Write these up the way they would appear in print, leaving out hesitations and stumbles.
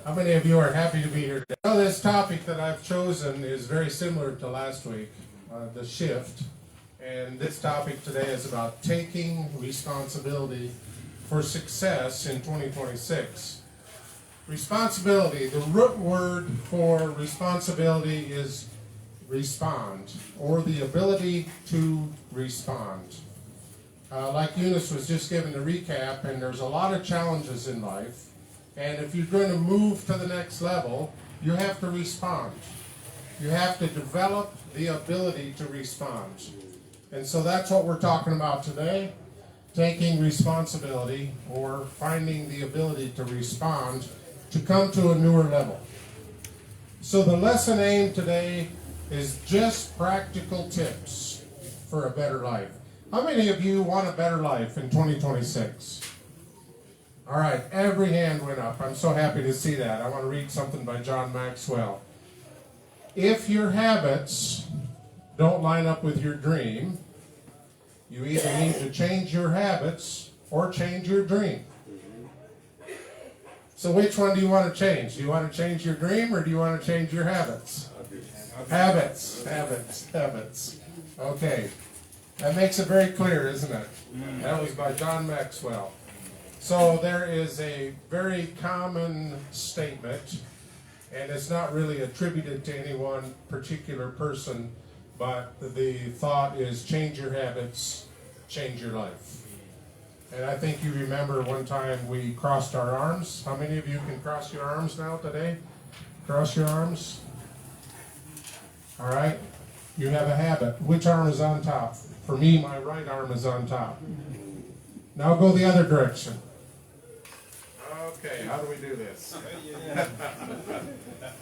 How many of you are happy to be here today? Well, this topic that I've chosen is very similar to last week, the shift. And this topic today is about taking responsibility for success in 2026. Responsibility, the root word for responsibility is respond, or the ability to respond. Like Eunice was just giving the recap, and there's a lot of challenges in life. And if you're going to move to the next level, you have to respond. You have to develop the ability to respond. And so that's what we're talking about today, taking responsibility or finding the ability to respond to come to a newer level. So the lesson aim today is just practical tips for a better life. How many of you want a better life in 2026? All right, every hand went up. I'm so happy to see that. I want to read something by John Maxwell. If your habits don't line up with your dream, you either need to change your habits or change your dream. So which one do you want to change? Do you want to change your dream or do you want to change your habits? Habits. Okay. That makes it very clear, isn't it? That was by John Maxwell. So there is a very common statement, and it's not really attributed to any one particular person, but the thought is change your habits, change your life. And I think you remember one time we crossed our arms. How many of you can cross your arms now today? Cross your arms. All right. You have a habit. Which arm is on top? For me, my right arm is on top. Now go the other direction. Okay, how do we do this?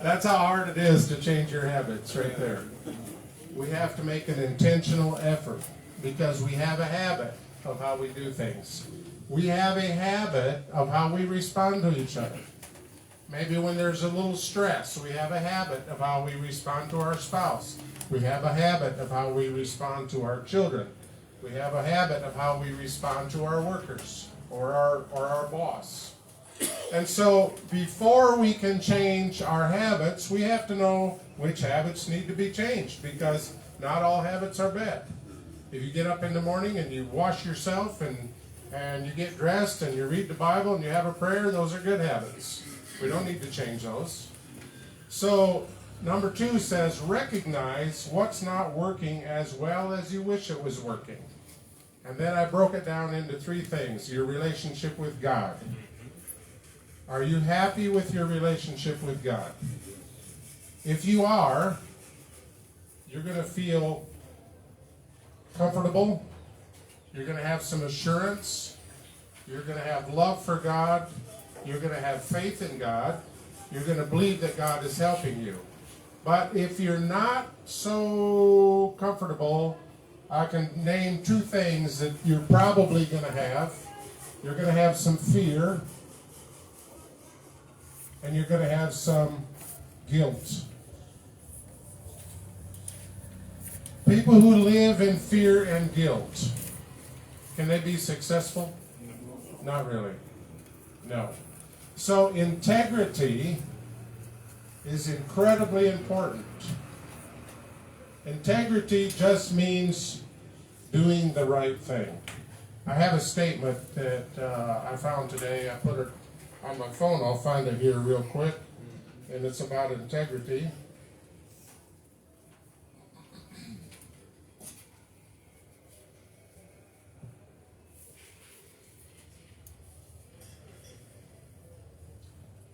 That's how hard it is to change your habits right there. We have to make an intentional effort because we have a habit of how we do things. We have a habit of how we respond to each other. Maybe when there's a little stress, we have a habit of how we respond to our spouse. We have a habit of how we respond to our children. We have a habit of how we respond to our workers or our boss. And so before we can change our habits, we have to know which habits need to be changed because not all habits are bad. If you get up in the morning and you wash yourself and you get dressed and you read the Bible and you have a prayer, those are good habits. We don't need to change those. So number 2 says, recognize what's not working as well as you wish it was working. And then I broke it down into 3 things. Your relationship with God. Are you happy with your relationship with God? If you are, you're going to feel comfortable. You're going to have some assurance. You're going to have love for God. You're going to have faith in God. You're going to believe that God is helping you. But if you're not so comfortable, I can name 2 things that you're probably going to have. You're going to have some fear, and you're going to have some guilt. People who live in fear and guilt, can they be successful? Not really. No. So integrity is incredibly important. Integrity just means doing the right thing. I have a statement that I found today. I put it on my phone. I'll find it here real quick. And it's about integrity.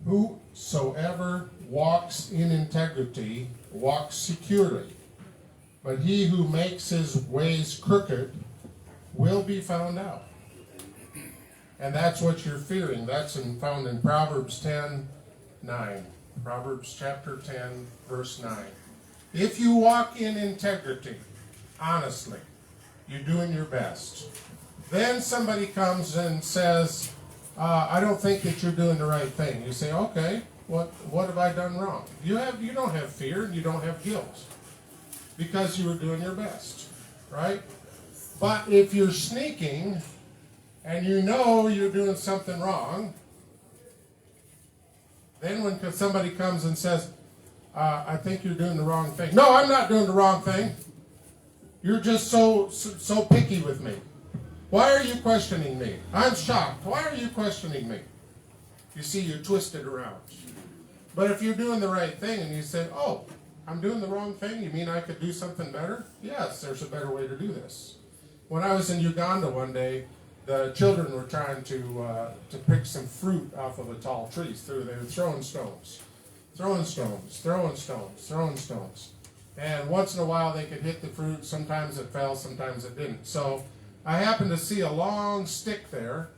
Whosoever walks in integrity walks securely, but he who makes his ways crooked will be found out. And that's what you're fearing. That's found in Proverbs 10:9. Proverbs chapter 10, verse 9. If you walk in integrity, honestly, you're doing your best. Then somebody comes and says, I don't think that you're doing the right thing. You say, okay, what have I done wrong? You don't have fear and you don't have guilt because you were doing your best, right? But if you're sneaking and you know you're doing something wrong, Then when somebody comes and says, I think you're doing the wrong thing. No, I'm not doing the wrong thing. You're just so picky with me. Why are you questioning me? I'm shocked. Why are you questioning me? You see, you're twisted around. But if you're doing the right thing and you say, oh, I'm doing the wrong thing, you mean I could do something better? Yes, there's a better way to do this. When I was in Uganda one day, the children were trying to pick some fruit off of a tall tree. They were throwing stones. Throwing stones. And once in a while they could hit the fruit. Sometimes it fell, sometimes it didn't. So I happened to see a long stick there,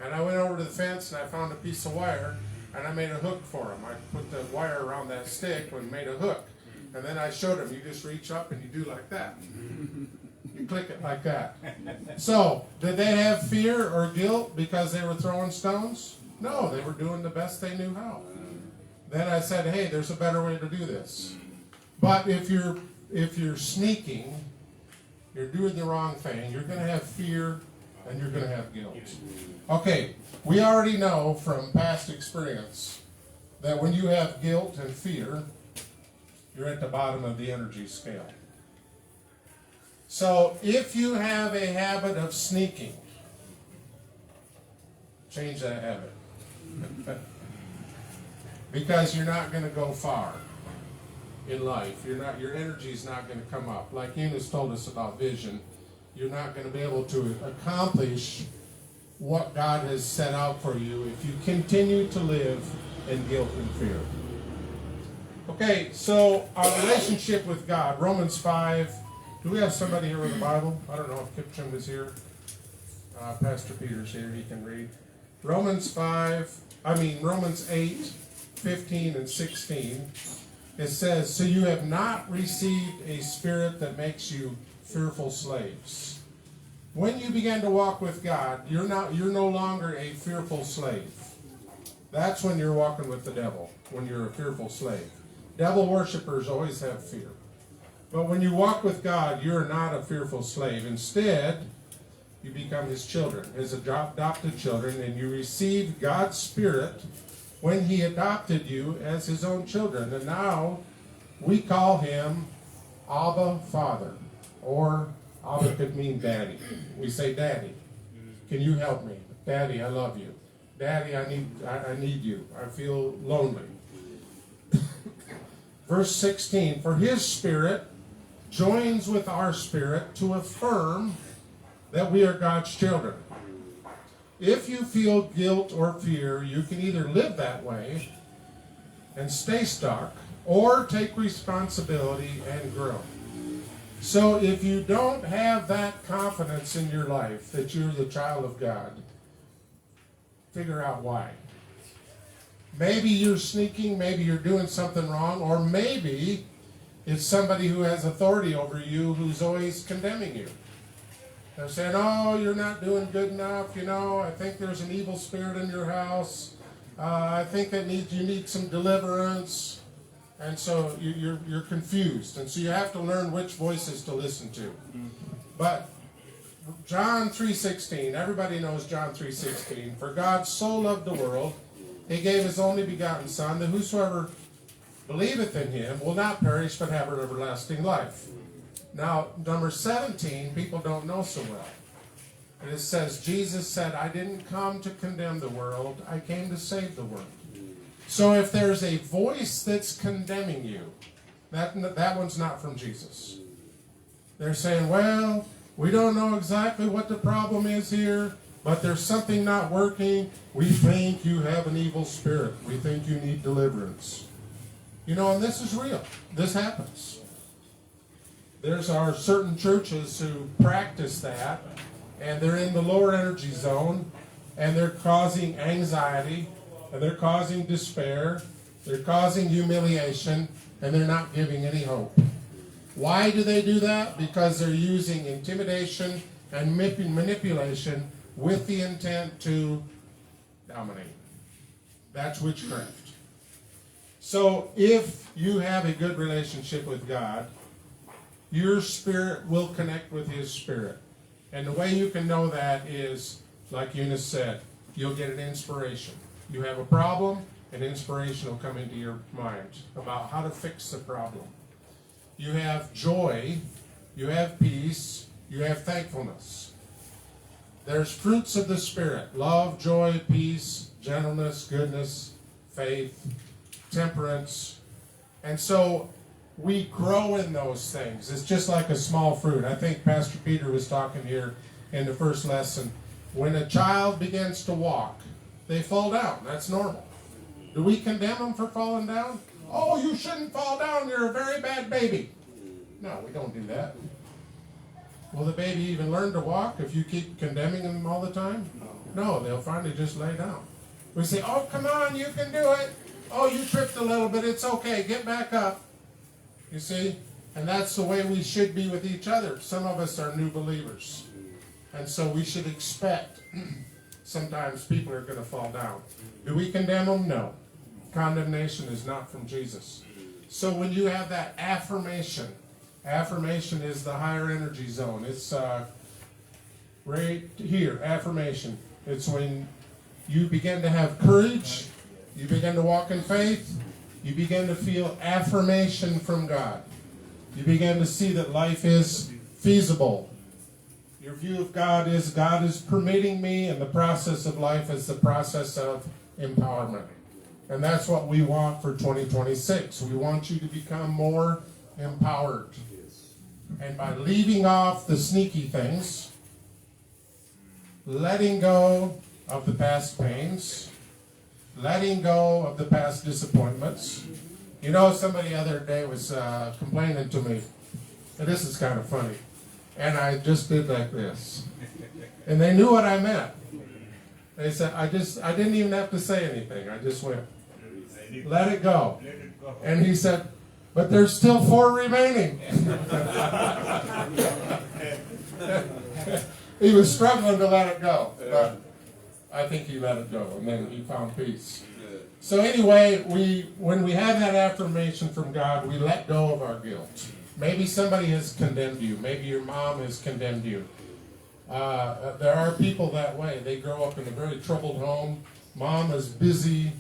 and I went over to the fence and I found a piece of wire, and I made a hook for them. I put the wire around that stick and made a hook. And then I showed them, you just reach up and you do like that. You click it like that. So, did they have fear or guilt because they were throwing stones? No, they were doing the best they knew how. Then I said, hey, there's a better way to do this. But if you're sneaking, you're doing the wrong thing, you're going to have fear and you're going to have guilt. Okay, we already know from past experience that when you have guilt and fear, you're at the bottom of the energy scale. So if you have a habit of sneaking, change that habit. Because you're not going to go far in life. Your energy's not going to come up. Like Eunice told us about vision, you're not going to be able to accomplish what God has set out for you if you continue to live in guilt and fear. Okay, so our relationship with God, Romans 5. Do we have somebody here with the Bible? I don't know if Kipchum is here. Pastor Peter's here, he can read. Romans 8, 15 and 16. It says, so you have not received a spirit that makes you fearful slaves. When you begin to walk with God, you're no longer a fearful slave. That's when you're walking with the devil, when you're a fearful slave. Devil worshipers always have fear. But when you walk with God, you're not a fearful slave. Instead, you become his children, his adopted children, and you receive God's Spirit when he adopted you as his own children. And now we call him Abba Father, or Abba could mean Daddy. We say, Daddy, can you help me? Daddy, I love you. Daddy, I need you. I feel lonely. Verse 16, for his Spirit joins with our spirit to affirm that we are God's children. If you feel guilt or fear, you can either live that way and stay stuck, or take responsibility and grow. So if you don't have that confidence in your life that you're the child of God, figure out why. Maybe you're sneaking, maybe you're doing something wrong, or maybe it's somebody who has authority over you who's always condemning you. They're saying, oh, you're not doing good enough, I think there's an evil spirit in your house. I think that you need some deliverance. And so you're confused. And so you have to learn which voices to listen to. But John 3:16, everybody knows John 3:16. For God so loved the world, he gave his only begotten Son, that whosoever believeth in him will not perish but have an everlasting life. Now, number 17, people don't know so well. And it says, Jesus said, I didn't come to condemn the world, I came to save the world. So if there's a voice that's condemning you, that one's not from Jesus. They're saying, well, we don't know exactly what the problem is here, but there's something not working. We think you have an evil spirit. We think you need deliverance. And this is real. This happens. There's certain churches who practice that, and they're in the lower energy zone, and they're causing anxiety, and they're causing despair, they're causing humiliation, and they're not giving any hope. Why do they do that? Because they're using intimidation and manipulation with the intent to dominate. That's witchcraft. So if you have a good relationship with God, your spirit will connect with his spirit. And the way you can know that is, like Eunice said, you'll get an inspiration. You have a problem, and inspiration will come into your mind about how to fix the problem. You have joy, you have peace, you have thankfulness. There's fruits of the Spirit: love, joy, peace, gentleness, goodness, faith, temperance. And so we grow in those things. It's just like a small fruit. I think Pastor Peter was talking here in the first lesson. When a child begins to walk, they fall down. That's normal. Do we condemn them for falling down? Oh, you shouldn't fall down. You're a very bad baby. No, we don't do that. Will the baby even learn to walk if you keep condemning them all the time? No, they'll finally just lay down. We say, oh, come on, you can do it. Oh, you tripped a little bit. It's okay. Get back up. You see? And that's the way we should be with each other. Some of us are new believers. And so we should expect sometimes people are going to fall down. Do we condemn them? No. Condemnation is not from Jesus. So when you have that affirmation is the higher energy zone. It's right here, affirmation. It's when you begin to have courage, you begin to walk in faith, you begin to feel affirmation from God. You begin to see that life is feasible. Your view of God is permitting me, and the process of life is the process of empowerment. And that's what we want for 2026. We want you to become more empowered. And by leaving off the sneaky things, letting go of the past pains, letting go of the past disappointments. You know, somebody the other day was complaining to me, and this is kind of funny, and I just did like this. And they knew what I meant. They said, I didn't even have to say anything. I just went, let it go. And he said, but there's still 4 remaining. He was struggling to let it go, but I think he let it go, and then he found peace. So anyway, when we have that affirmation from God, we let go of our guilt. Maybe somebody has condemned you. Maybe your mom has condemned you. There are people that way. They grow up in a very troubled home. Mom is busy,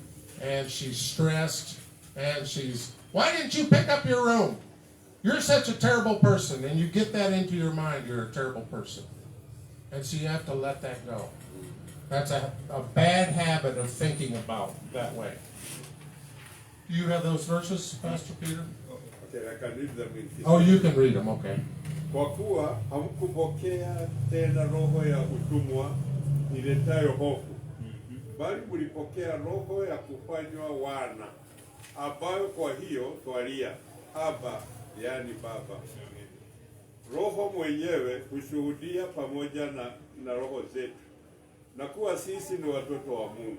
and she's stressed, and why didn't you pick up your room? You're such a terrible person. And you get that into your mind, you're a terrible person. And so you have to let that go. That's a bad habit of thinking about that way. Do you have those verses, Pastor Peter? Okay, I can read them in Kiswahili. Oh, you can read them, okay. Kwa kuwa hamkupokea tena roho ya utumwa iletayo hofu, bali mlipokea roho ya kufanywa wana, ambayo kwa hiyo twalia Abba, yani Baba. Roho mwenyewe hushuhudia pamoja na roho zetu na kuwa sisi ni watoto wa Mungu.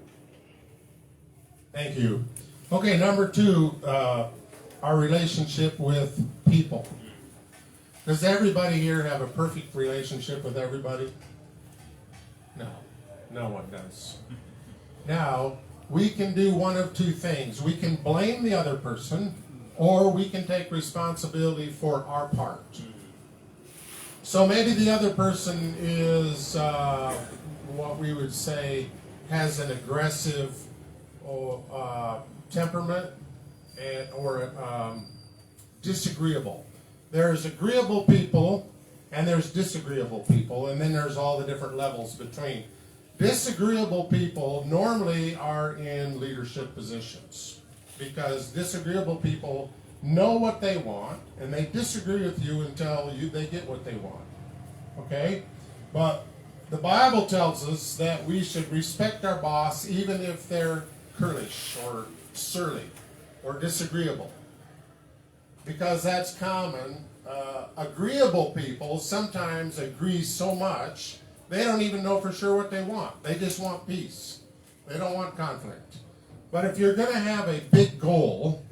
Thank you. Okay, number 2, our relationship with people. Does everybody here have a perfect relationship with everybody? No, no one does. Now, we can do one of 2 things. We can blame the other person, or we can take responsibility for our part. So maybe the other person is what we would say has an aggressive temperament or disagreeable. There's agreeable people and there's disagreeable people, and then there's all the different levels between. Disagreeable people normally are in leadership positions because disagreeable people know what they want and they disagree with you until they get what they want. Okay? But the Bible tells us that we should respect our boss even if they're curlish or surly or disagreeable, because that's common. Agreeable people sometimes agree so much they don't even know for sure what they want. They just want peace. They don't want conflict. But if you're going to have a big goal,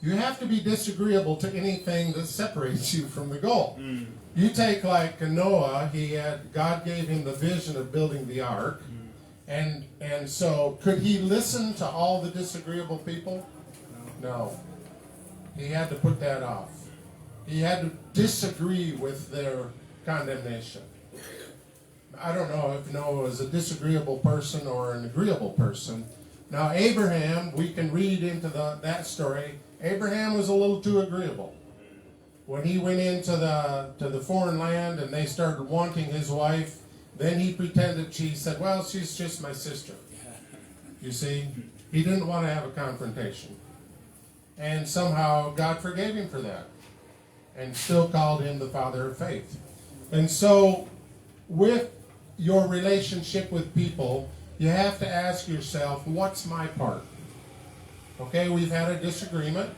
you have to be disagreeable to anything that separates you from the goal. You take like Noah, God gave him the vision of building the ark. And so could he listen to all the disagreeable people? No. He had to put that off. He had to disagree with their condemnation. I don't know if Noah was a disagreeable person or an agreeable person, Now Abraham, we can read into that story, Abraham was a little too agreeable. When he went into the foreign land and they started wanting his wife, then he pretended, she said, well, she's just my sister. You see, he didn't want to have a confrontation. And somehow God forgave him for that and still called him the father of faith. And so with your relationship with people, you have to ask yourself, what's my part? Okay, we've had a disagreement.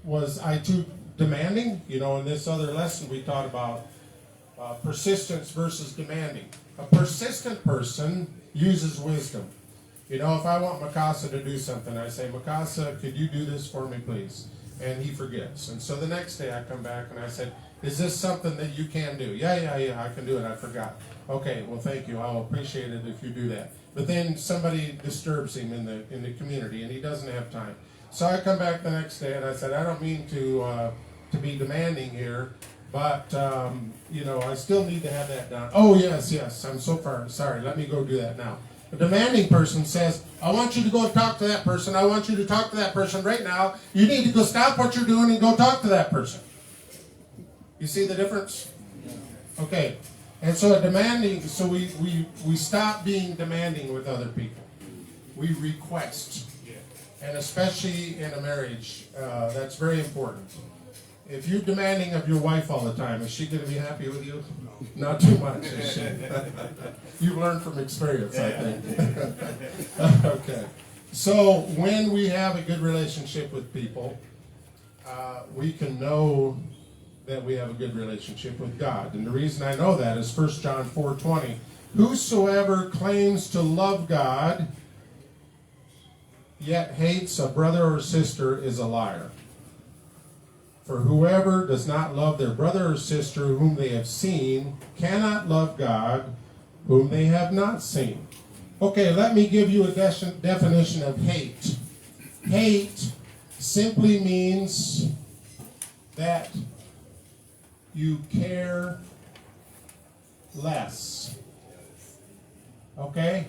Was I too demanding? You know, in this other lesson we taught about persistence versus demanding. A persistent person uses wisdom. You know, if I want Mikasa to do something, I say, Mikasa, could you do this for me, please? And he forgets. And so the next day I come back and I said, is this something that you can do? Yeah, I can do it. I forgot. Okay, well, thank you. I'll appreciate it if you do that. But then somebody disturbs him in the community, and he doesn't have time. So I come back the next day, and I said, I don't mean to be demanding here, but, you know, I still need to have that done. Oh, yes, I'm so far. Sorry, let me go do that now. A demanding person says, I want you to go talk to that person. I want you to talk to that person right now. You need to go stop what you're doing and go talk to that person. You see the difference? Okay. And so so we stop being demanding with other people. We request. And especially in a marriage, that's very important. If you're demanding of your wife all the time, is she going to be happy with you? Not too much, is she? You've learned from experience, I think. Okay. So when we have a good relationship with people, we can know that we have a good relationship with God. And the reason I know that is 1 John 4:20. Whosoever claims to love God, yet hates a brother or sister, is a liar. For whoever does not love their brother or sister whom they have seen cannot love God whom they have not seen. Okay, let me give you a definition of hate. Hate simply means that you care less. Okay?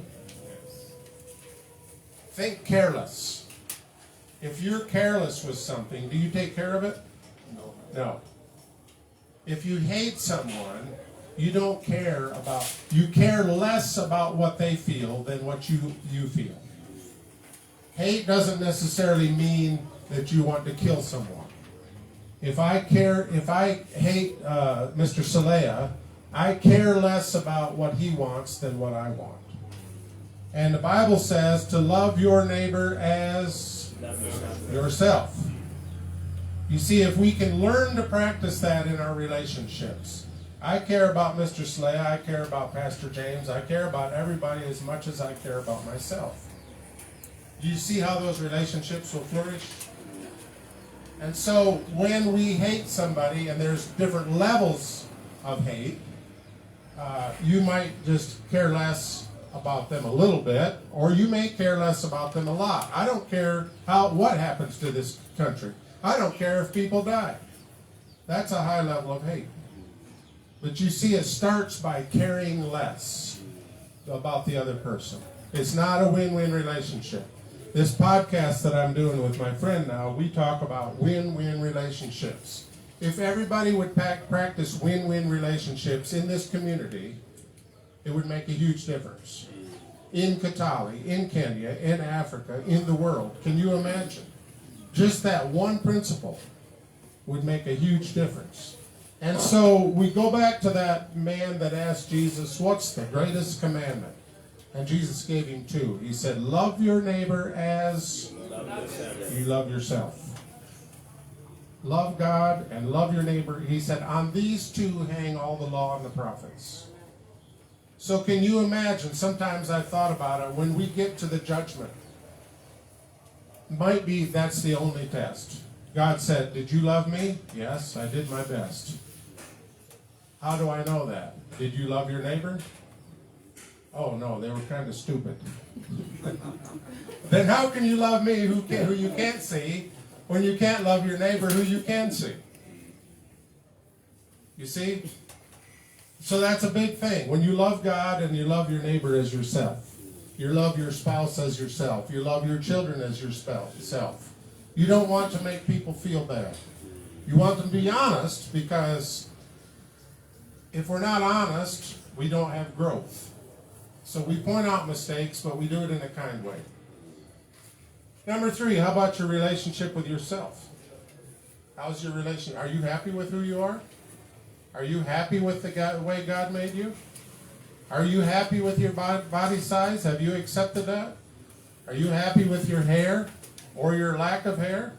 Think careless. If you're careless with something, do you take care of it? No. If you hate someone, you don't care about, you care less about what they feel than what you feel. Hate doesn't necessarily mean that you want to kill someone. If I hate Mr. Salea, I care less about what he wants than what I want. And the Bible says to love your neighbor as yourself. You see, if we can learn to practice that in our relationships, I care about Mr. Salea, I care about Pastor James, I care about everybody as much as I care about myself. Do you see how those relationships will flourish? And so when we hate somebody, and there's different levels of hate, you might just care less about them a little bit, or you may care less about them a lot. I don't care what happens to this country. I don't care if people die. That's a high level of hate. But you see, it starts by caring less about the other person. It's not a win-win relationship. This podcast that I'm doing with my friend now, we talk about win-win relationships. If everybody would practice win-win relationships in this community, it would make a huge difference. In Kitale, in Kenya, in Africa, in the world. Can you imagine? Just that one principle would make a huge difference. And so we go back to that man that asked Jesus, what's the greatest commandment? And Jesus gave him two. He said, love your neighbor as you love yourself. Love God and love your neighbor. He said, on these two hang all the law and the prophets. So can you imagine, sometimes I've thought about it, when we get to the judgment, might be that's the only test. God said, did you love me? Yes, I did my best. How do I know that? Did you love your neighbor? Oh no, they were kind of stupid. Then how can you love me who you can't see when you can't love your neighbor who you can see? You see? So that's a big thing. When you love God and you love your neighbor as yourself. You love your spouse as yourself. You love your children as yourself. You don't want to make people feel bad. You want them to be honest, because if we're not honest, we don't have growth. So we point out mistakes, but we do it in a kind way. Number 3, how about your relationship with yourself? How's your relationship? Are you happy with who you are? Are you happy with the way God made you? Are you happy with your body size? Have you accepted that? Are you happy with your hair or your lack of hair?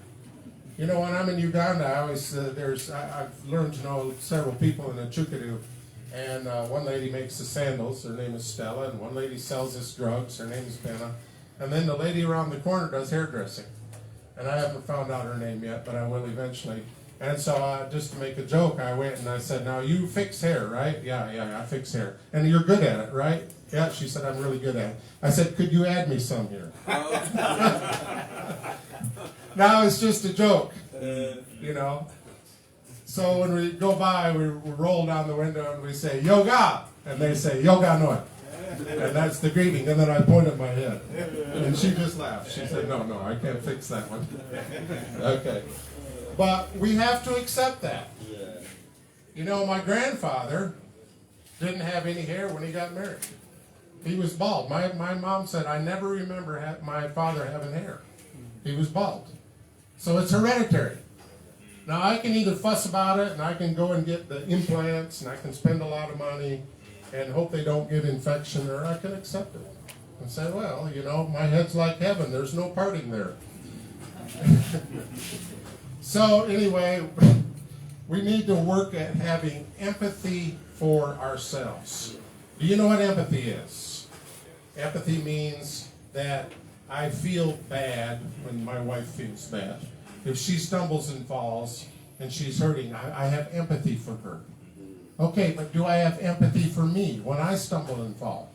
You know, when I'm in Uganda, I've learned to know several people in Achukadu, and one lady makes the sandals. Her name is Stella, and one lady sells us drugs. Her name is Benna, and then the lady around the corner does hairdressing, and I haven't found out her name yet, but I will eventually. And so, just to make a joke, I went and I said, "Now you fix hair, right?" Yeah, I fix hair. And you're good at it, right? Yeah, she said, "I'm really good at it." I said, "Could you add me some here?" Now it's just a joke, you know. So when we go by, we roll down the window and we say, "Yoga!" And they say, "Yoga no." And that's the greeting. And then I point at my head. And she just laughed. She said, No, I can't fix that one." Okay. But we have to accept that. You know, my grandfather didn't have any hair when he got married. He was bald. My mom said, "I never remember my father having hair." He was bald. So it's hereditary. Now, I can either fuss about it, and I can go and get the implants, and I can spend a lot of money and hope they don't get infection, or I can accept it and say, "Well, you know, my head's like heaven. There's no parting there." So anyway, we need to work at having empathy for ourselves. Do you know what empathy is? Empathy means that I feel bad when my wife feels bad. If she stumbles and falls and she's hurting, I have empathy for her. Okay, but do I have empathy for me when I stumble and fall?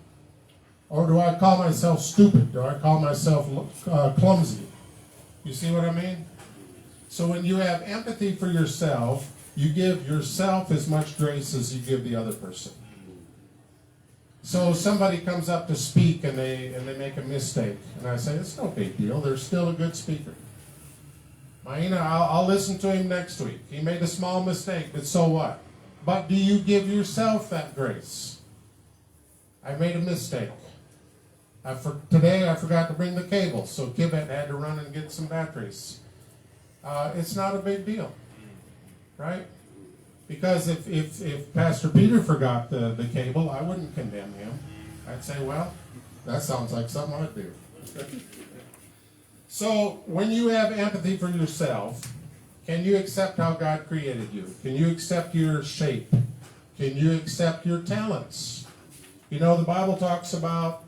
Or do I call myself stupid? Do I call myself clumsy? You see what I mean? So when you have empathy for yourself, you give yourself as much grace as you give the other person. So somebody comes up to speak and they make a mistake, and I say, "It's no big deal. They're still a good speaker. I'll listen to him next week. He made a small mistake, but so what?" But do you give yourself that grace? I made a mistake. Today I forgot to bring the cable, so Kibet had to run and get some batteries. It's not a big deal, right? Because if Pastor Peter forgot the cable, I wouldn't condemn him. I'd say, "Well, that sounds like something I'd do." So when you have empathy for yourself, can you accept how God created you? Can you accept your shape? Can you accept your talents? You know, the Bible talks about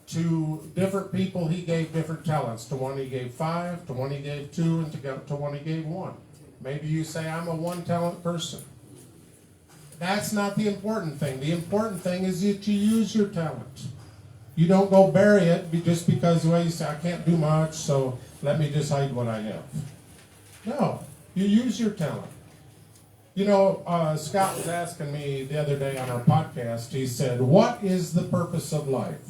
to different people he gave different talents. To one he gave 5, to one he gave 2, and to one he gave 1. Maybe you say, "I'm a 1-talent person." That's not the important thing. The important thing is that you use your talent. You don't go bury it just because, well, you say, "I can't do much, so let me just hide what I have." No, you use your talent. You know, Scott was asking me the other day on our podcast, he said, "What is the purpose of life?"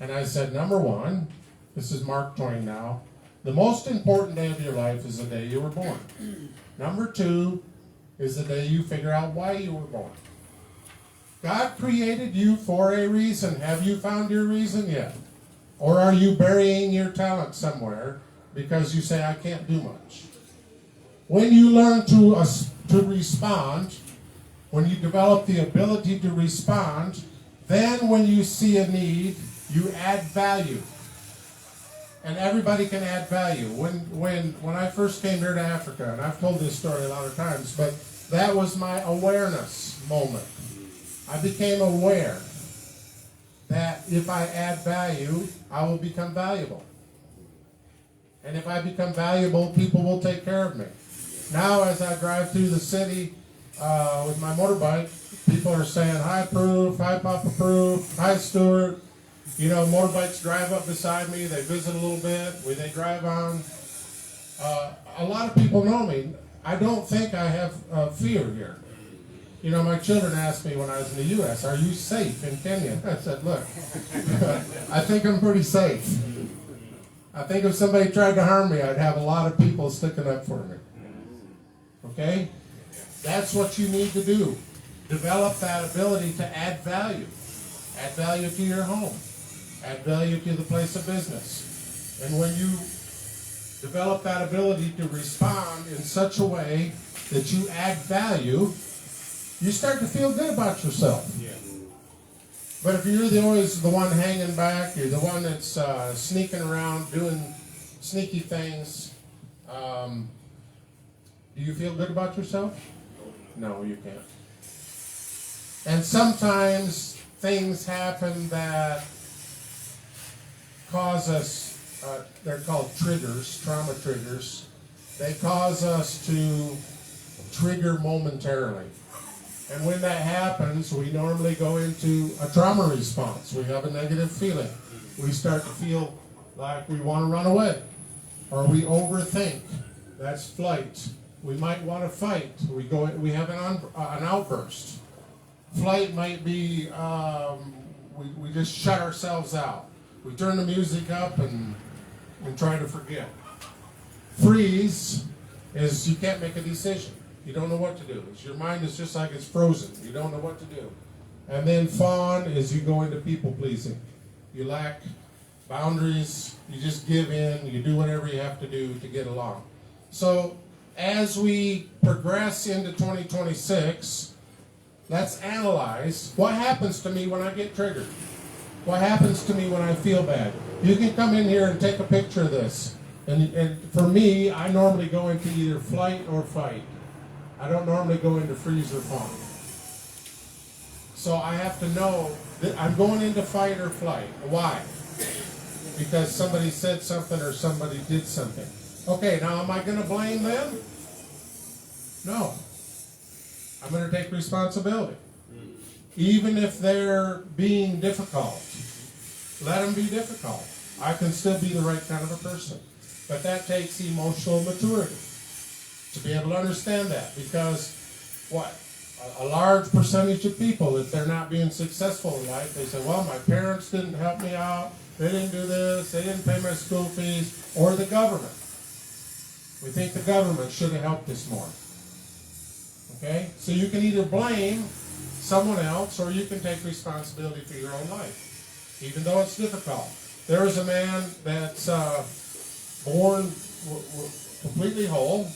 And I said, number 1, this is Mark Twain now, the most important day of your life is the day you were born. Number 2 is the day you figure out why you were born. God created you for a reason. Have you found your reason yet? Or are you burying your talent somewhere because you say, "I can't do much"? When you learn to respond, when you develop the ability to respond, then when you see a need, you add value. And everybody can add value. When I first came here to Africa, and I've told this story a lot of times, but that was my awareness moment. I became aware that if I add value, I will become valuable. And if I become valuable, people will take care of me. Now, as I drive through the city with my motorbike, people are saying, "Hi, Proof, hi, Papa Proof, hi, Stuart." You know, motorbikes drive up beside me, they visit a little bit, they drive on. A lot of people know me. I don't think I have fear here. You know, my children asked me when I was in the U.S., are you safe in Kenya? I said, look, I think I'm pretty safe. I think if somebody tried to harm me, I'd have a lot of people sticking up for me. Okay? That's what you need to do. Develop that ability to add value. Add value to your home. Add value to the place of business. And when you develop that ability to respond in such a way that you add value, you start to feel good about yourself. Yeah. But if you're always the one hanging back, you're the one that's sneaking around doing sneaky things, do you feel good about yourself? No, you can't. And sometimes things happen that cause us, they're called triggers, trauma triggers. They cause us to trigger momentarily. And when that happens, we normally go into a trauma response. We have a negative feeling. We start to feel like we want to run away, or we overthink. That's flight. We might want to fight. We have an outburst. Flight might be we just shut ourselves out. We turn the music up and try to forget. Freeze is you can't make a decision. You don't know what to do. Your mind is just like it's frozen. You don't know what to do. And then fawn is you go into people pleasing. You lack boundaries. You just give in. You do whatever you have to do to get along. So as we progress into 2026, let's analyze what happens to me when I get triggered. What happens to me when I feel bad? You can come in here and take a picture of this. And for me, I normally go into either flight or fight. I don't normally go into freeze or fawn. So I have to know that I'm going into fight or flight. Why? Because somebody said something or somebody did something. Okay, now am I going to blame them? No. I'm going to take responsibility. Even if they're being difficult, let them be difficult. I can still be the right kind of a person. But that takes emotional maturity to be able to understand that. Because what? A large percentage of people, if they're not being successful in life, they say, well, my parents didn't help me out, they didn't do this, they didn't pay my school fees, or the government. We think the government should have helped us more. Okay? So you can either blame someone else or you can take responsibility for your own life, even though it's difficult. There is a man that's born completely whole.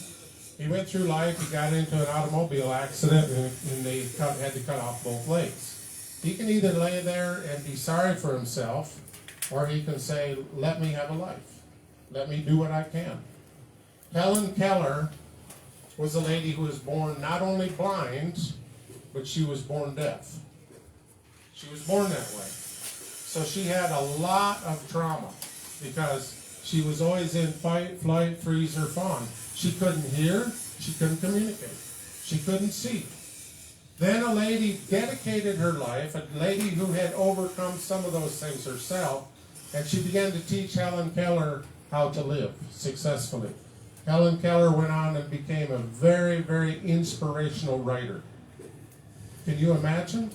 He went through life, he got into an automobile accident, and they had to cut off both legs. He can either lay there and be sorry for himself, or he can say, let me have a life. Let me do what I can. Helen Keller was a lady who was born not only blind, but she was born deaf. She was born that way. So she had a lot of trauma because she was always in fight, flight, freeze, or fawn. She couldn't hear, she couldn't communicate, she couldn't see. Then a lady dedicated her life, a lady who had overcome some of those things herself, and she began to teach Helen Keller how to live successfully. Helen Keller went on and became a very, very inspirational writer. Can you imagine?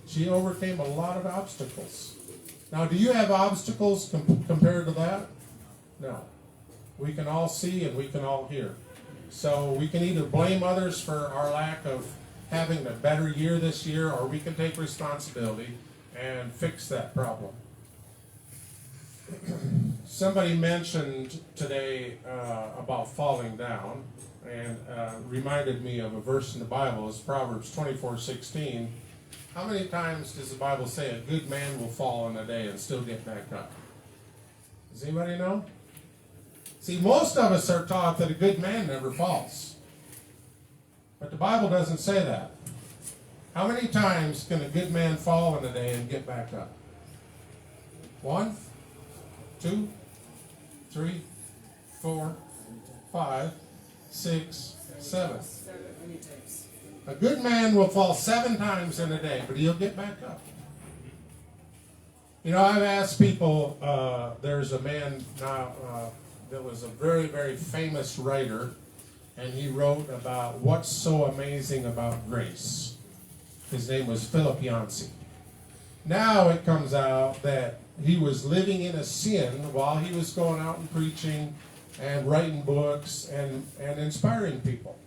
She overcame a lot of obstacles. Now, do you have obstacles compared to that? No. We can all see and we can all hear. So we can either blame others for our lack of having a better year this year, or we can take responsibility and fix that problem. Somebody mentioned today about falling down, and reminded me of a verse in the Bible. It's Proverbs 24:16. How many times does the Bible say a good man will fall in a day and still get back up? Does anybody know? See, most of us are taught that a good man never falls. But the Bible doesn't say that. How many times can a good man fall in a day and get back up? 1, 2, 3, 4, 5, 6, 7. A good man will fall 7 times in a day, but he'll get back up. You know, I've asked people, there's a man now that was a very, very famous writer, and he wrote about what's so amazing about grace. His name was Philip Yancey. Now it comes out that he was living in a sin while he was going out and preaching and writing books and inspiring people.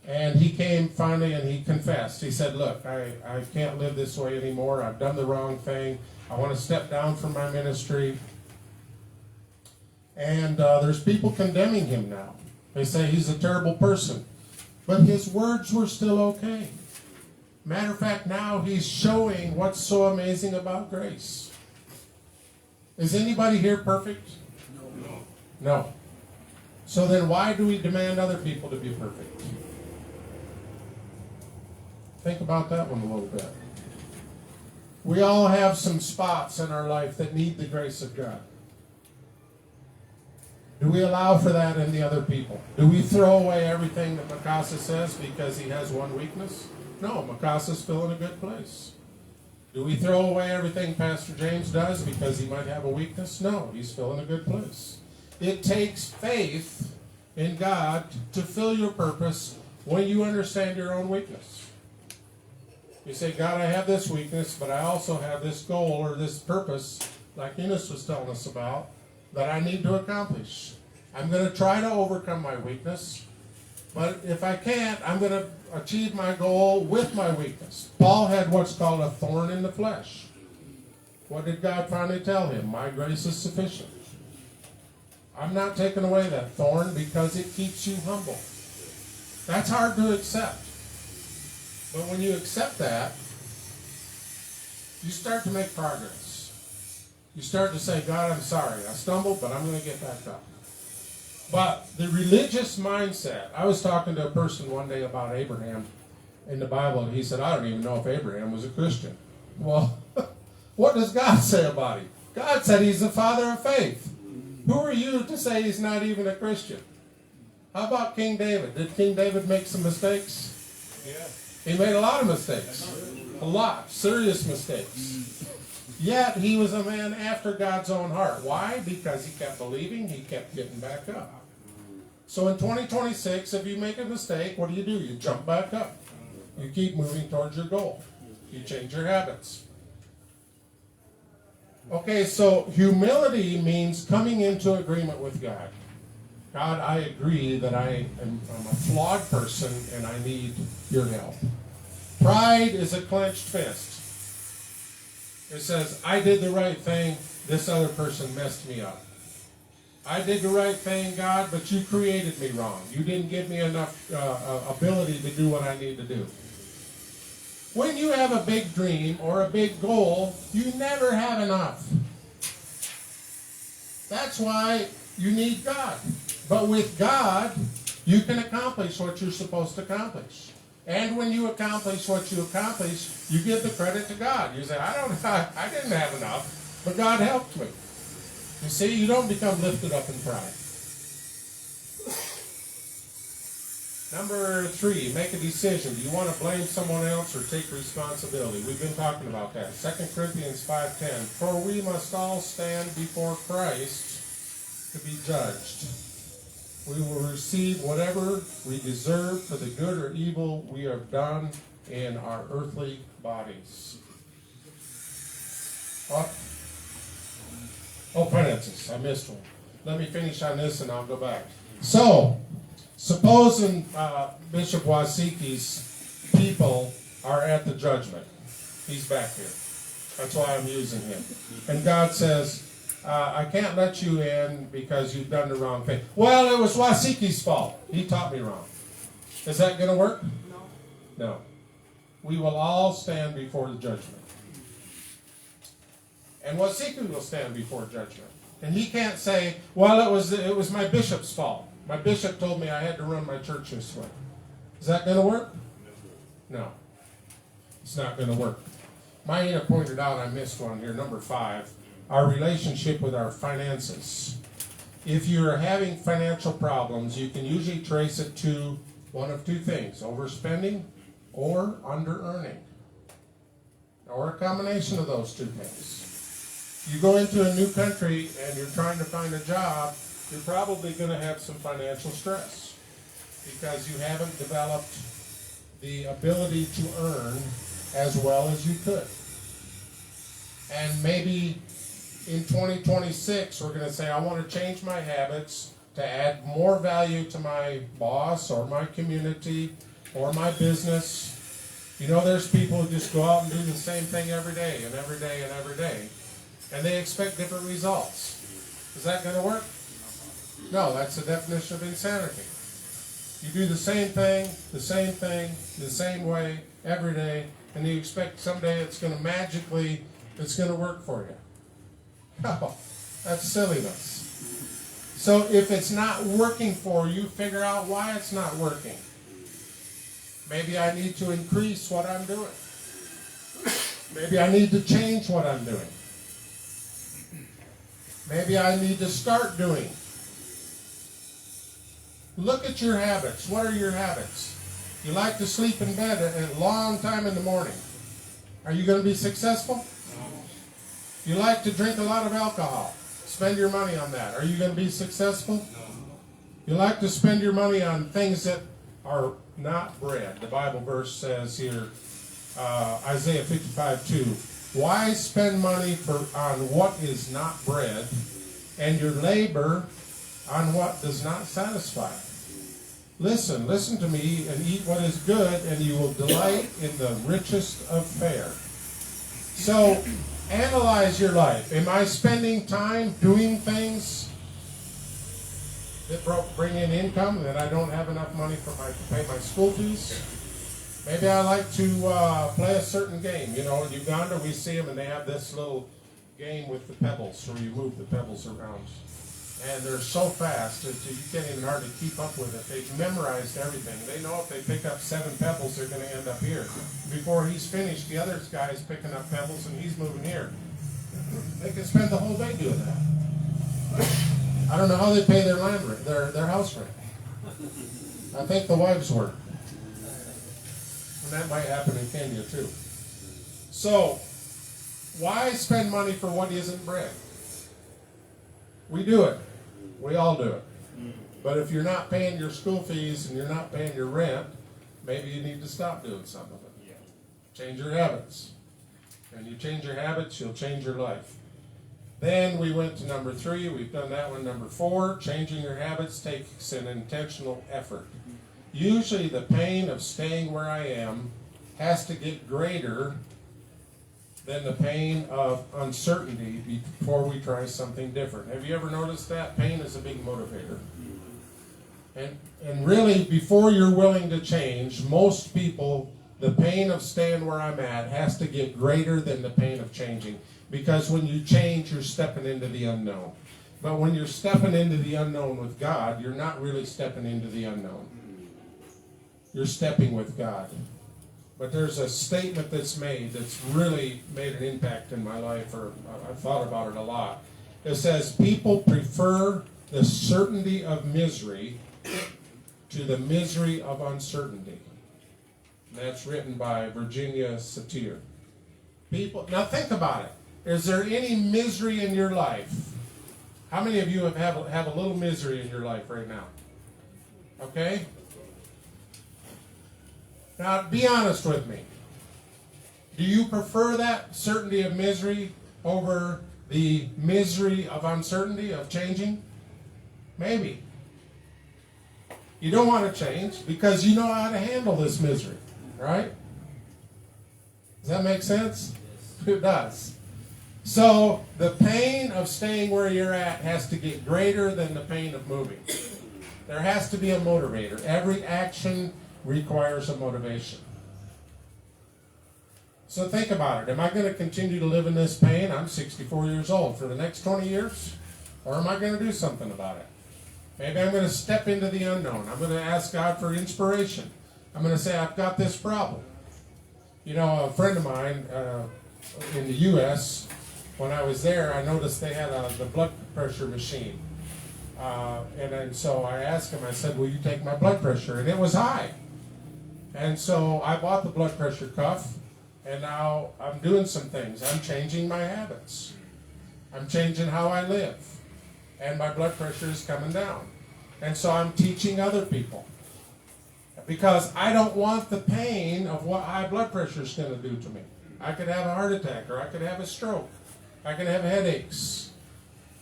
And he came finally and he confessed. He said, look, I can't live this way anymore. I've done the wrong thing. I want to step down from my ministry. And there's people condemning him now. They say he's a terrible person. But his words were still okay. Matter of fact, now he's showing what's so amazing about grace. Is anybody here perfect? No. So then why do we demand other people to be perfect? Think about that one a little bit. We all have some spots in our life that need the grace of God. Do we allow for that in the other people? Do we throw away everything that Mikasa says because he has one weakness? No, Mikasa's still in a good place. Do we throw away everything Pastor James does because he might have a weakness? No, he's still in a good place. It takes faith in God to fill your purpose when you understand your own weakness. You say, God, I have this weakness, but I also have this goal or this purpose, like Eunice was telling us about, that I need to accomplish. I'm going to try to overcome my weakness, but if I can't, I'm going to achieve my goal with my weakness. Paul had what's called a thorn in the flesh. What did God finally tell him? My grace is sufficient. I'm not taking away that thorn because it keeps you humble. That's hard to accept. But when you accept that, you start to make progress. You start to say, God, I'm sorry. I stumbled, but I'm going to get back up. But the religious mindset, I was talking to a person one day about Abraham in the Bible, and he said, I don't even know if Abraham was a Christian. Well, what does God say about him? God said he's the father of faith. Who are you to say he's not even a Christian? How about King David? Did King David make some mistakes? Yeah. He made a lot of mistakes. A lot. Serious mistakes. Yet he was a man after God's own heart. Why? Because he kept believing, he kept getting back up. So in 2026, if you make a mistake, what do? You jump back up. You keep moving towards your goal. You change your habits. Okay, so humility means coming into agreement with God. God, I agree that I'm a flawed person and I need your help. Pride is a clenched fist. It says, I did the right thing, this other person messed me up. I did the right thing, God, but you created me wrong. You didn't give me enough ability to do what I need to do. When you have a big dream or a big goal, you never have enough. That's why you need God. But with God, you can accomplish what you're supposed to accomplish. And when you accomplish what you accomplish, you give the credit to God. You say, I didn't have enough, but God helped me. You see, you don't become lifted up in pride. Number 3, make a decision. Do you want to blame someone else or take responsibility? We've been talking about that. 2 Corinthians 5:10. For we must all stand before Christ to be judged. We will receive whatever we deserve for the good or evil we have done in our earthly bodies. Oh, finances. I missed one. Let me finish on this and I'll go back. So, supposing Bishop Wasiki's people are at the judgment. He's back here. That's why I'm using him. And God says, I can't let you in because you've done the wrong thing. Well, it was Wasiki's fault. He taught me wrong. Is that going to work? No. We will all stand before the judgment. And Wasiki will stand before judgment. And he can't say, well, it was my bishop's fault. My bishop told me I had to run my church this way. Is that going to work? No. It's not going to work. Maina pointed out, I missed one here, number 5, our relationship with our finances. If you're having financial problems, you can usually trace it to one of two things, overspending or under-earning, or a combination of those two things. You go into a new country and you're trying to find a job, you're probably going to have some financial stress. because you haven't developed the ability to earn as well as you could. And maybe in 2026, we're going to say, I want to change my habits to add more value to my boss or my community or my business. You know, there's people who just go out and do the same thing every day and every day and every day, and they expect different results. Is that going to work? No, that's the definition of insanity. You do the same thing, the same way, every day, and you expect someday it's going to magically, it's going to work for you. No, that's silliness. So if it's not working for you, figure out why it's not working. Maybe I need to increase what I'm doing. Maybe I need to change what I'm doing. Maybe I need to start doing. Look at your habits. What are your habits? You like to sleep in bed a long time in the morning. Are you going to be successful? You like to drink a lot of alcohol. Spend your money on that. Are you going to be successful? You like to spend your money on things that are not bread. The Bible verse says here, Isaiah 55:2, why spend money on what is not bread, and your labor on what does not satisfy? Listen to me, and eat what is good, and you will delight in the richest of fare. So, analyze your life. Am I spending time doing things that bring in income, that I don't have enough money to pay my school fees? Maybe I like to play a certain game. You know, in Uganda we see them and they have this little game with the pebbles, where you move the pebbles around. And they're so fast that you can't even hardly keep up with it. They've memorized everything. They know if they pick up 7 pebbles, they're going to end up here. Before he's finished, the other guy's picking up pebbles and he's moving here. They can spend the whole day doing that. I don't know how they pay their land rent, their house rent. I think the wives work. And that might happen in Kenya too. So, why spend money for what isn't bread? We do it. We all do it. But if you're not paying your school fees and you're not paying your rent, maybe you need to stop doing some of it. Change your habits. And you change your habits, you'll change your life. Then we went to number 3. We've done that one. Number 4, changing your habits takes an intentional effort. Usually the pain of staying where I am has to get greater than the pain of uncertainty before we try something different. Have you ever noticed that? Pain is a big motivator. And really, before you're willing to change, most people, the pain of staying where I'm at has to get greater than the pain of changing. Because when you change, you're stepping into the unknown. But when you're stepping into the unknown with God, you're not really stepping into the unknown. You're stepping with God. But there's a statement that's made that's really made an impact in my life, or I've thought about it a lot. It says, people prefer the certainty of misery to the misery of uncertainty. And that's written by Virginia Satir. People, now think about it. Is there any misery in your life? How many of you have a little misery in your life right now? Okay? Now, be honest with me. Do you prefer that certainty of misery over the misery of uncertainty, of changing? Maybe. You don't want to change because you know how to handle this misery, right? Does that make sense? It does. So, the pain of staying where you're at has to get greater than the pain of moving. There has to be a motivator. Every action requires a motivation. So think about it. Am I going to continue to live in this pain? I'm 64 years old. For the next 20 years? Or am I going to do something about it? Maybe I'm going to step into the unknown. I'm going to ask God for inspiration. I'm going to say, I've got this problem. You know, a friend of mine in the U.S., when I was there, I noticed they had the blood pressure machine. And so I asked him, I said, will you take my blood pressure? And it was high. And so I bought the blood pressure cuff, and now I'm doing some things. I'm changing my habits. I'm changing how I live. And my blood pressure is coming down. And so I'm teaching other people. Because I don't want the pain of what high blood pressure is going to do to me. I could have a heart attack, or I could have a stroke. I can have headaches.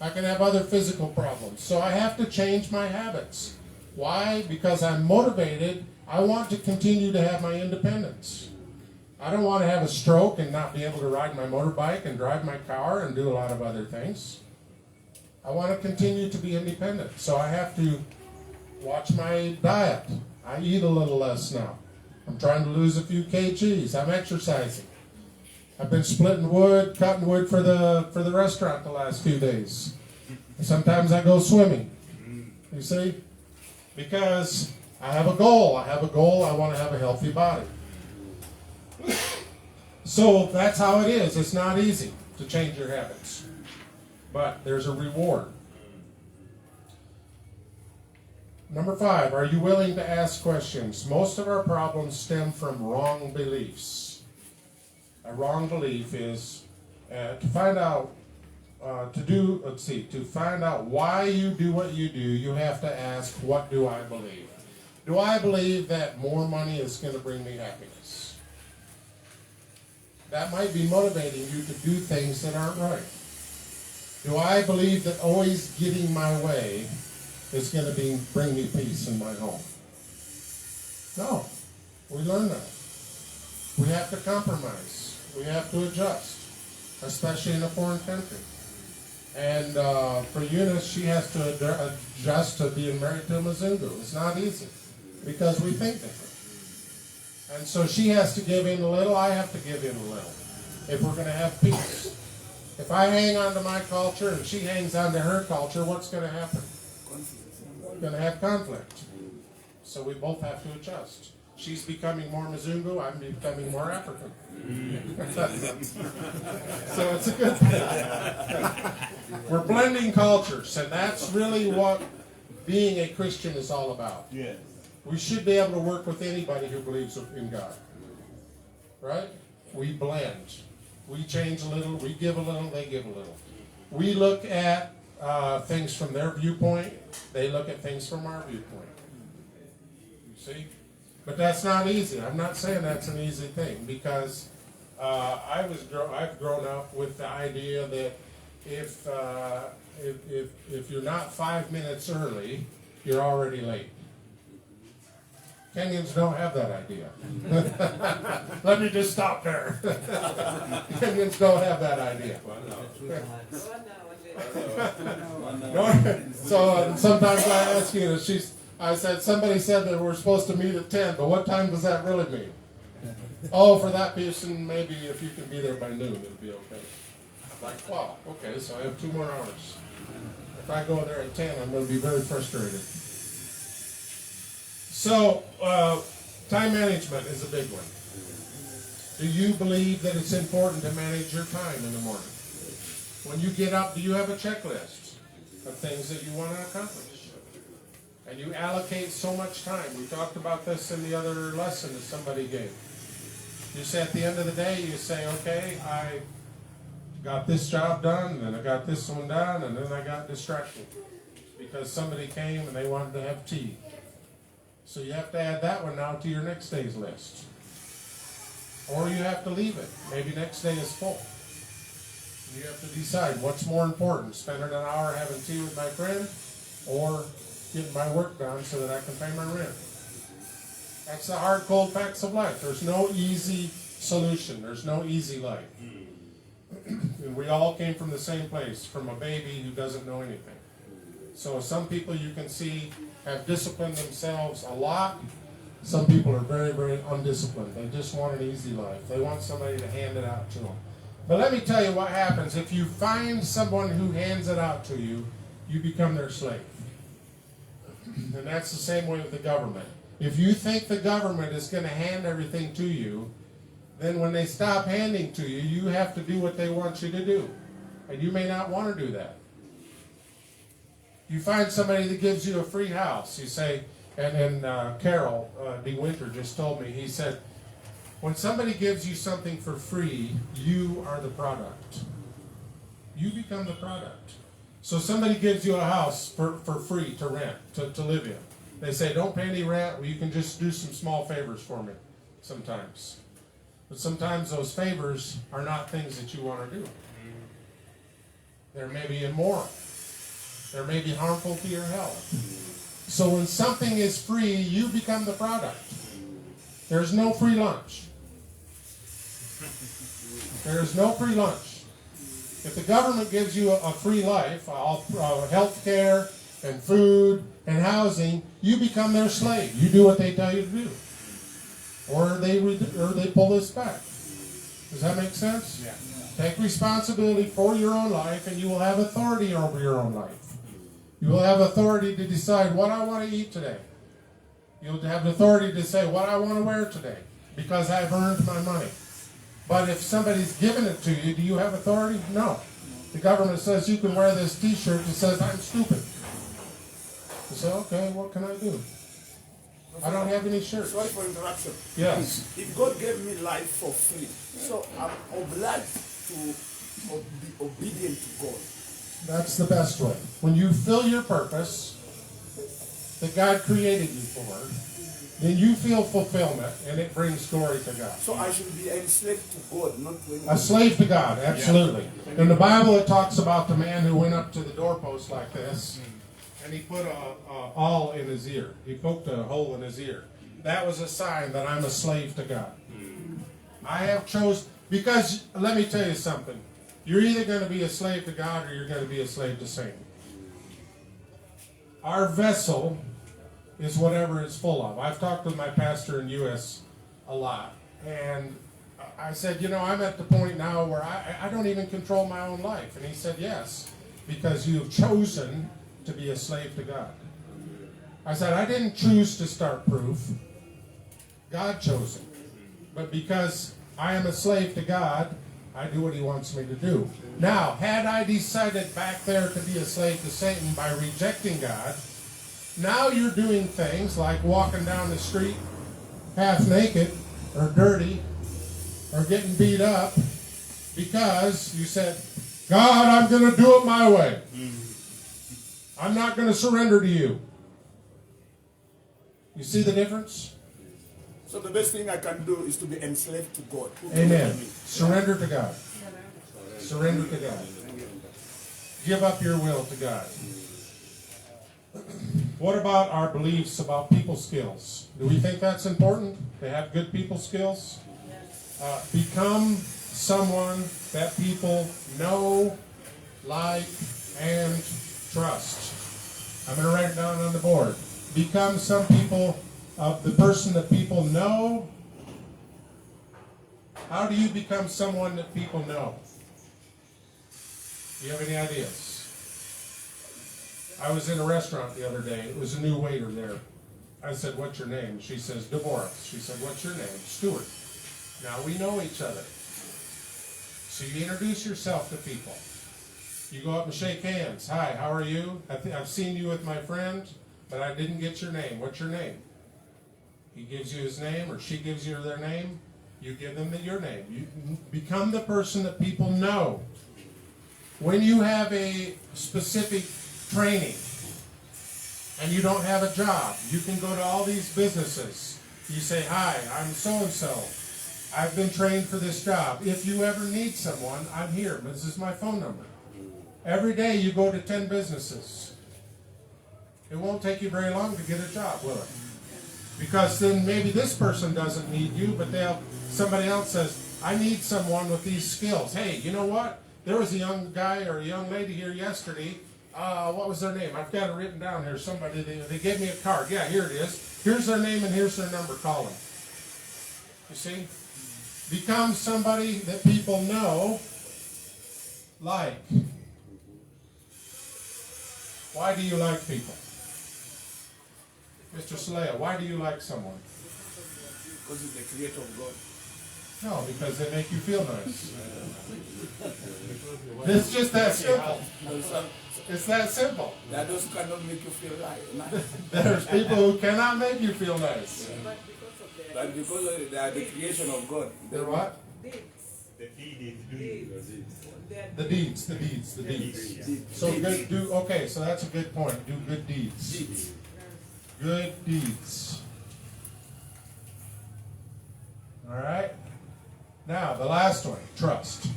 I can have other physical problems. So I have to change my habits. Why? Because I'm motivated. I want to continue to have my independence. I don't want to have a stroke and not be able to ride my motorbike and drive my car and do a lot of other things. I want to continue to be independent. So I have to watch my diet. I eat a little less now. I'm trying to lose a few kgs. I'm exercising. I've been splitting wood, cutting wood for the restaurant the last few days. Sometimes I go swimming. You see? Because I have a goal. I want to have a healthy body. So that's how it is. It's not easy to change your habits. But there's a reward. Number 5, are you willing to ask questions? Most of our problems stem from wrong beliefs. A wrong belief is to find out to find out why you do what you do, you have to ask, what do I believe? Do I believe that more money is going to bring me happiness? That might be motivating you to do things that aren't right. Do I believe that always getting my way is going to bring me peace in my home? No. We learn that. We have to compromise. We have to adjust, especially in a foreign country. And for Eunice, she has to adjust to being married to a Mzungu. It's not easy because we think different. And so she has to give in a little, I have to give in a little if we're going to have peace. If I hang on to my culture and she hangs on to her culture, what's going to happen? We're going to have conflict. So we both have to adjust. She's becoming more Mzungu, I'm becoming more African. So it's a good thing. We're blending cultures, and that's really what being a Christian is all about. Yes. We should be able to work with anybody who believes in God. Right? We blend. We change a little, we give a little, they give a little. We look at things from their viewpoint, they look at things from our viewpoint. You see? But that's not easy. I'm not saying that's an easy thing, because I've grown up with the idea that if you're not 5 minutes early, you're already late. Kenyans don't have that idea. Let me just stop there. Kenyans don't have that idea. So sometimes I ask you, I said, somebody said that we're supposed to meet at 10, but what time does that really mean? Oh, for that person, maybe if you can be there by noon, it'll be okay. Like, wow, okay, so I have 2 more hours. If I go there at 10, I'm going to be very frustrated. So, time management is a big one. Do you believe that it's important to manage your time in the morning? When you get up, do you have a checklist of things that you want to accomplish? And you allocate so much time. We talked about this in the other lesson that somebody gave. You say at the end of the day, you say, okay, I got this job done, and I got this one done, and then I got distracted because somebody came and they wanted to have tea. So you have to add that one now to your next day's list. Or you have to leave it. Maybe next day is full. You have to decide what's more important, spending an hour having tea with my friend or getting my work done so that I can pay my rent. That's the hard, cold facts of life. There's no easy solution. There's no easy life. And we all came from the same place, from a baby who doesn't know anything. So some people you can see have disciplined themselves a lot. Some people are very, very undisciplined. They just want an easy life. They want somebody to hand it out to them. But let me tell you what happens. If you find someone who hands it out to you, you become their slave. And that's the same way with the government. If you think the government is going to hand everything to you, then when they stop handing to you, you have to do what they want you to do. And you may not want to do that. You find somebody that gives you a free house. You say, and Carol D. Winter just told me, he said, when somebody gives you something for free, you are the product. You become the product. So somebody gives you a house for free to rent, to live in. They say, don't pay any rent, well, you can just do some small favors for me sometimes. But sometimes those favors are not things that you want to do. They're maybe immoral. They're maybe harmful to your health. So when something is free, you become the product. There's no free lunch. There's no free lunch. If the government gives you a free life, health care and food and housing, you become their slave. You do what they tell you to do. Or they pull this back. Does that make sense? Yeah. Take responsibility for your own life, and you will have authority over your own life. You will have authority to decide what I want to eat today. You'll have authority to say what I want to wear today, because I've earned my money. But if somebody's given it to you, do you have authority? No. The government says you can wear this t-shirt that says I'm stupid. You say, okay, what can I do? I don't have any shirts. Sorry for interruption. Yes. If God gave me life for free, so I'm obliged to be obedient to God. That's the best way. When you fill your purpose that God created you for, then you feel fulfillment, and it brings glory to God. So I should be enslaved to God, not to anyone. A slave to God, absolutely. In the Bible, it talks about the man who went up to the doorpost like this, and he put a awl in his ear. He poked a hole in his ear. That was a sign that I'm a slave to God. I have chosen, because let me tell you something. You're either going to be a slave to God or you're going to be a slave to Satan. Our vessel is whatever it's full of. I've talked with my pastor in the U.S. a lot, and I said, you know, I'm at the point now where I don't even control my own life. And he said, yes, because you've chosen to be a slave to God. I said, I didn't choose to start Proof. God chose it. But because I am a slave to God, I do what he wants me to do. Now, had I decided back there to be a slave to Satan by rejecting God, now you're doing things like walking down the street half naked or dirty or getting beat up because you said, God, I'm going to do it my way. I'm not going to surrender to you. You see the difference? So the best thing I can do is to be enslaved to God. Amen. Surrender to God. Surrender to God. Give up your will to God. What about our beliefs about people skills? Do we think that's important, to have good people skills? Become someone that people know, like, and trust. I'm going to write it down on the board. Become some people, the person that people know. How do you become someone that people know? Do you have any ideas? I was in a restaurant the other day. It was a new waiter there. I said, what's your name? She says, Deborah. She said, what's your name? Stuart. Now we know each other. So you introduce yourself to people. You go up and shake hands. Hi, how are you? I've seen you with my friend, but I didn't get your name. What's your name? He gives you his name, or she gives you their name. You give them your name. You become the person that people know. When you have a specific training and you don't have a job, you can go to all these businesses. You say, hi, I'm so-and-so. I've been trained for this job. If you ever need someone, I'm here. This is my phone number. Every day you go to 10 businesses. It won't take you very long to get a job, will it? Because then maybe this person doesn't need you, but somebody else says, I need someone with these skills. Hey, you know what? There was a young guy or a young lady here yesterday. What was their name? I've got it written down here. Somebody, they gave me a card. Yeah, here it is. Here's their name and here's their number. Call them. You see? Become somebody that people know, like. Why do you like people? Mr. Saleha, why do you like someone? Because he's the creator of God. No, because they make you feel nice. It's just that simple. It's that simple. There are those who cannot make you feel nice. There's people who cannot make you feel nice. But because they are the creation of God. They're what? The deed is doing The deeds. So good, okay, so that's a good point. Do good deeds. good deeds. All right? Now, the last one, trust.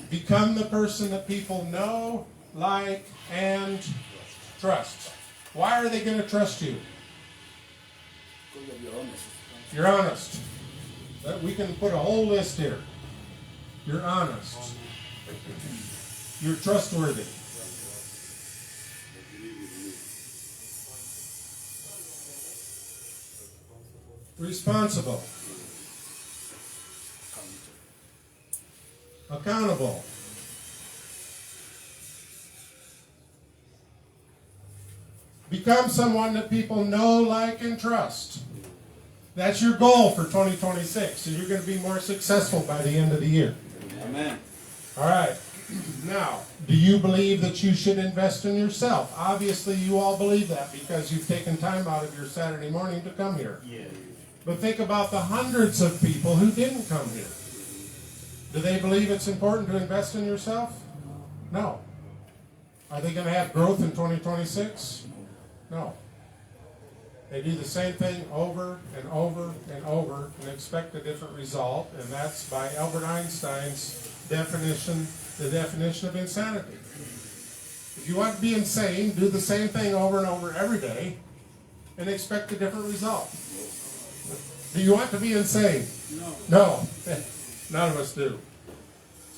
Become the person that people know, like, and trust. Why are they going to trust you? Because you're honest. You're honest. We can put a whole list here. You're honest. You're trustworthy. Responsible. Accountable. Become someone that people know, like, and trust. That's your goal for 2026, and you're going to be more successful by the end of the year. Amen. All right. Now, do you believe that you should invest in yourself? Obviously, you all believe that because you've taken time out of your Saturday morning to come here. Yeah. But think about the hundreds of people who didn't come here. Do they believe it's important to invest in yourself? No. Are they going to have growth in 2026? No. They do the same thing over and over and over and expect a different result, and that's by Albert Einstein's definition, the definition of insanity. If you want to be insane, do the same thing over and over every day and expect a different result. Do you want to be insane? No. None of us do.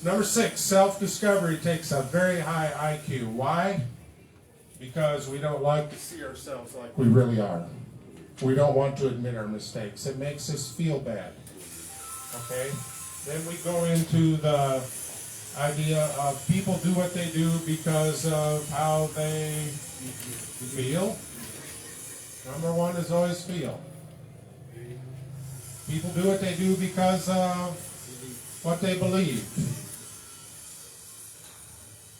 Number 6, self-discovery takes a very high IQ. Why? Because we don't like to see ourselves like we really are. We don't want to admit our mistakes. It makes us feel bad. Okay? Then we go into the idea of people do what they do because of how they feel. Number 1 is always feel. People do what they do because of what they believe.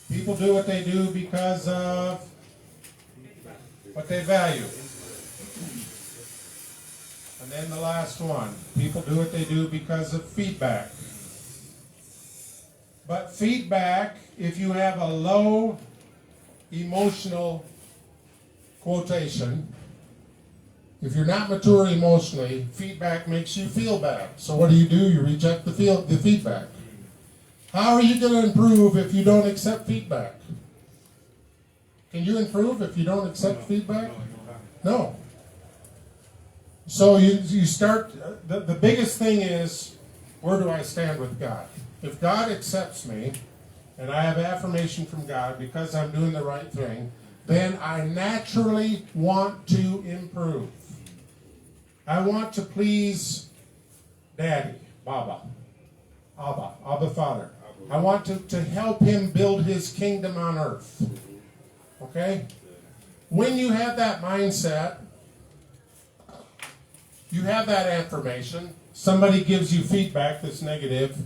People do what they do because of what they value. And then the last one, people do what they do because of feedback. But feedback, if you have a low emotional quotation, if you're not mature emotionally, feedback makes you feel bad. So what do? You reject the feedback. How are you going to improve if you don't accept feedback? Can you improve if you don't accept feedback? No. So you start, the biggest thing is, where do I stand with God? If God accepts me, and I have affirmation from God because I'm doing the right thing, then I naturally want to improve. I want to please Daddy, Abba Father. I want to help him build his kingdom on earth. Okay? When you have that mindset, you have that affirmation, somebody gives you feedback that's negative,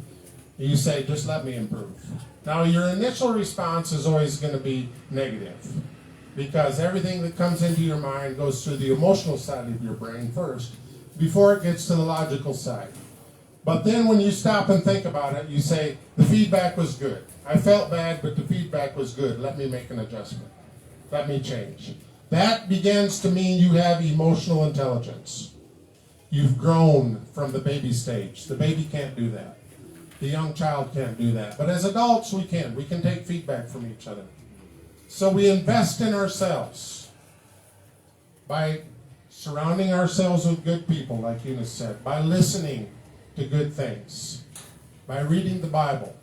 you say, just let me improve. Now, your initial response is always going to be negative because everything that comes into your mind goes through the emotional side of your brain first before it gets to the logical side. But then when you stop and think about it, you say, the feedback was good. I felt bad, but the feedback was good. Let me make an adjustment. Let me change. That begins to mean you have emotional intelligence. You've grown from the baby stage. The baby can't do that. The young child can't do that. But as adults, we can. We can take feedback from each other. So we invest in ourselves by surrounding ourselves with good people, like Eunice said, by listening to good things, by reading the Bible,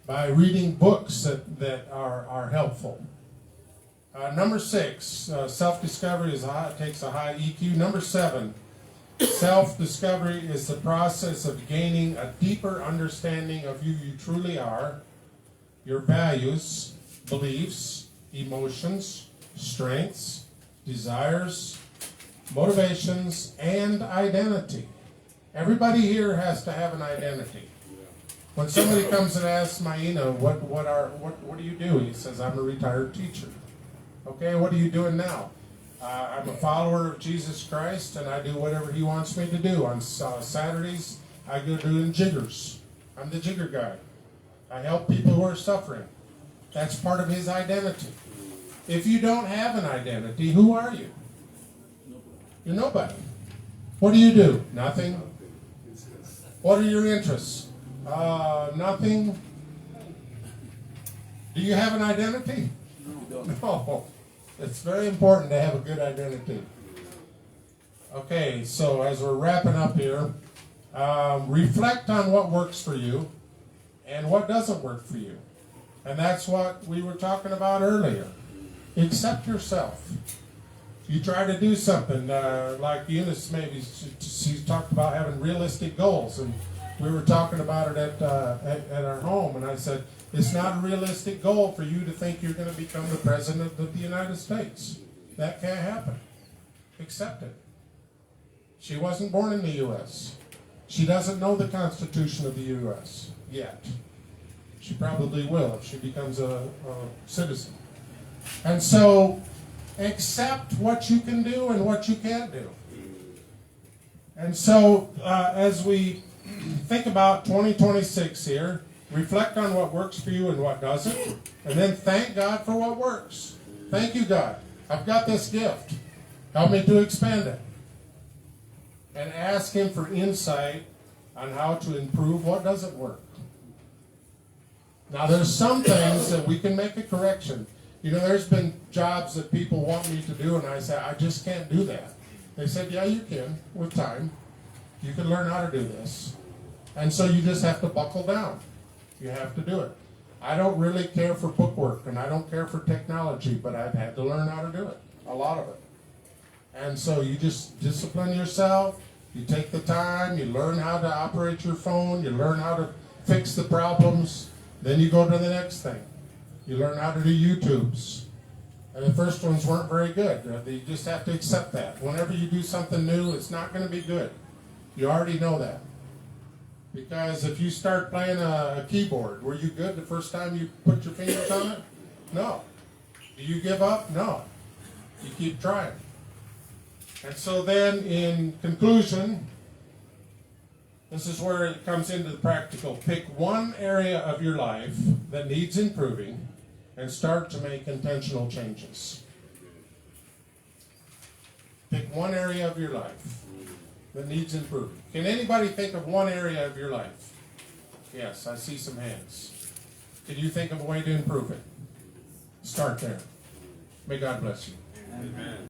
by reading books that are helpful. Number 6, self-discovery takes a high EQ. Number 7, self-discovery is the process of gaining a deeper understanding of who you truly are, your values, beliefs, emotions, strengths, desires, motivations, and identity. Everybody here has to have an identity. When somebody comes and asks Maina, what do you do? He says, I'm a retired teacher. Okay, what are you doing now? I'm a follower of Jesus Christ, and I do whatever he wants me to do. On Saturdays, I go doing jiggers. I'm the jigger guy. I help people who are suffering. That's part of his identity. If you don't have an identity, who are you? You're nobody. What do? Nothing. What are your interests? Nothing. Do you have an identity? No. It's very important to have a good identity. Okay, so as we're wrapping up here, reflect on what works for you and what doesn't work for you. And that's what we were talking about earlier. Accept yourself. You try to do something, like Eunice maybe, she talked about having realistic goals, and we were talking about it at our home, and I said, it's not a realistic goal for you to think you're going to become the President of the United States. That can't happen. Accept it. She wasn't born in the U.S. She doesn't know the Constitution of the U.S. yet. She probably will if she becomes a citizen. And so, accept what you can do and what you can't do. And so, as we think about 2026 here, reflect on what works for you and what doesn't, and then thank God for what works. Thank you, God. I've got this gift. Help me to expand it. And ask Him for insight on how to improve what doesn't work. Now, there's some things that we can make a correction. You know, there's been jobs that people want me to do, and I say, I just can't do that. They said, yeah, you can, with time. You can learn how to do this. And so you just have to buckle down. You have to do it. I don't really care for bookwork, and I don't care for technology, but I've had to learn how to do it, a lot of it. And so you just discipline yourself. You take the time. You learn how to operate your phone. You learn how to fix the problems. Then you go to the next thing. You learn how to do YouTubes. And the first ones weren't very good. You just have to accept that. Whenever you do something new, it's not going to be good. You already know that. Because if you start playing a keyboard, were you good the first time you put your fingers on it? No. Do you give up? No. You keep trying. And so then, in conclusion, this is where it comes into the practical. Pick one area of your life that needs improving and start to make intentional changes. Pick one area of your life that needs improving. Can anybody think of one area of your life? Yes, I see some hands. Can you think of a way to improve it? Start there. May God bless you. Amen.